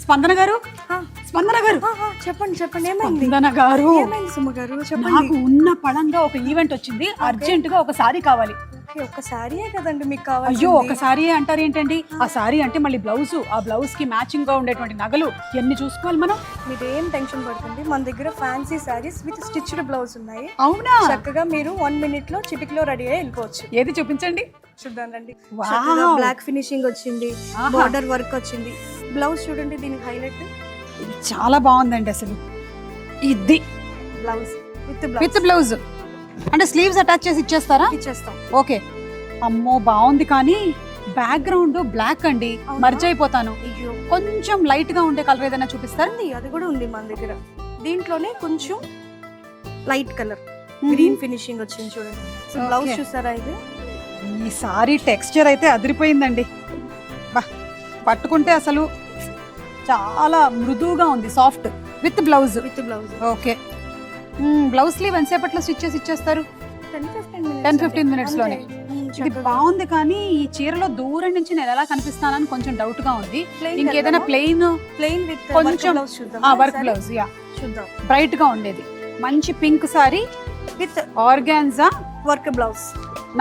స్పందన గారు, స్పందన గారు, చెప్పండి చెప్పండి, ఏమైంది? స్పందన గారు, ఏమైంది సుమ గారు, చెప్పండి. నాకు ఉన్న పడంగా ఒక ఈవెంట్ వచ్చింది, అర్జెంట్ గా ఒక సారీ కావాలి. ఒక్క సారీయే కదండి మీకు కావాలి? అయ్యో ఒక సారీ అంటారు ఏంటండి? ఆ సారీ అంటే మళ్ళీ బ్లౌజ్, ఆ బ్లౌజ్ కి మ్యాచింగ్ గా ఉండేటువంటి నగలు ఎన్ని చూసుకోవాలి మనం. మీరు ఏం టెన్షన్ పడకండి, మన దగ్గర fancy saris with stitched blouse ఉన్నాయి. అవునా? చక్కగా మీరు 1 minute లో చిటికలో రెడీ అయ్యి వెళ్ళిపోవచ్చు. ఏది చూపించండి. చూద్దాం రండి. వావ్. బ్లాక్ ఫినిషింగ్ వచ్చింది, బోర్డర్ వర్క్ వచ్చింది. బ్లౌజ్ చూడండి, దీనికి హైలైట్. ఇది చాలా బాగుందండి అసలు. ఇది బ్లౌజ్ విత్ బ్లౌజ్ అంటే స్లీవ్స్ అటాచ్ చేసి ఇచ్చేస్తారా? ఇచ్చేస్తాం. ఓకే. అమ్మో బాగుంది, కానీ బ్యాక్గ్రౌండ్ బ్లాక్ అండి, మర్జ్ అయిపోతాను. అయ్యో, కొంచెం లైట్ గా ఉండే కలర్ ఏదైనా చూపిస్తారా? అది కూడా ఉంది మన దగ్గర. దీంట్లోనే కొంచెం లైట్ కలర్ గ్రీన్ ఫినిషింగ్ వచ్చింది చూడండి. బ్లౌజ్ చూసారా? ఇది ఈ సారీ టెక్స్చర్ అయితే అదిరిపోయిందండి. బా, పట్టుకుంటే అసలు చాలా మృదువుగా ఉంది, soft with blouse. Okay. Blouse sleeve ఎంతసేపట్లో స్టిచ్ చేసి ఇచ్చేస్తారు? 10-15 minutes లోనే. ఇది బాగుంది, కానీ ఈ చీరలో దూరం నుంచి నేను ఎలా కనిపిస్తానని కొంచెం డౌట్ గా ఉంది. ఇంకేదైనా ప్లెయిన్ విత్ కొంచెం వర్క్ బ్లౌజ్, యా చూద్దాం. బ్రైట్ గా ఉండేది. మంచి pink sorry with organza work blouse.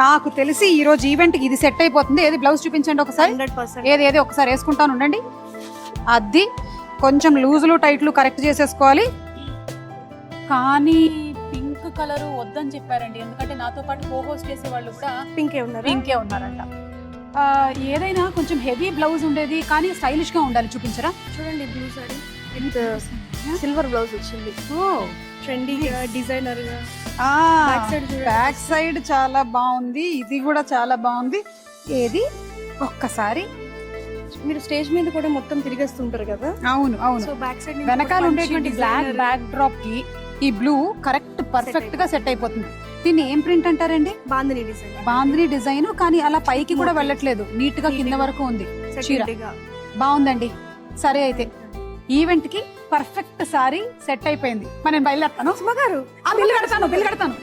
నాకు తెలిసి ఈ రోజు ఈవెంట్ ఇది సెట్ అయిపోతుంది. ఏది బ్లౌజ్ చూపించండి ఒకసారి. 100%. ఏది ఒకసారి వేసుకుంటాను ఉండండి. అది కొంచెం లూజులు టైట్లు కరెక్ట్ చేసేసుకోవాలి. కానీ పింక్ కలర్ వద్దని చెప్పారండి, ఎందుకంటే నాతో పాటు కో హోస్ట్ చేసే వాళ్ళు కూడా పింకే ఉన్నారంట. ఏదైనా కొంచెం హెవీ బ్లౌజ్ ఉండేది, కానీ స్టైలిష్ గా ఉండాలి. చూపించరా? చూడండి, blue sorry with silver blouse వచ్చింది. ట్రెండీగా, డిజైనర్ గా. బ్యాక్ సైడ్ చాలా బాగుంది, ఇది కూడా చాలా బాగుంది. ఏది ఒక్కసారి మీరు స్టేజ్ మీద కూడా మొత్తం తిరిగేస్తుంటారు కదా? అవును అవును. సో బ్యాక్ సైడ్ వెనకాల ఉండేటువంటి బ్లాక్ బ్యాక్ డ్రాప్ కి ఈ బ్లూ కరెక్ట్ పర్ఫెక్ట్ గా సెట్ అయిపోతుంది. దీన్ని ఏం ప్రింట్ అంటారండి? బాందిని డిజైన్. బాందిని డిజైన్, కానీ అలా పైకి కూడా వెళ్ళట్లేదు, నీట్ గా కింద వరకు ఉంది చీర. బాగుందండి. సరే, అయితే ఈవెంట్ కి పర్ఫెక్ట్ సారీ సెట్ అయిపోయింది. మనం బయలుదేరుతాను. సుమ గారు, బిల్లు కడతాను.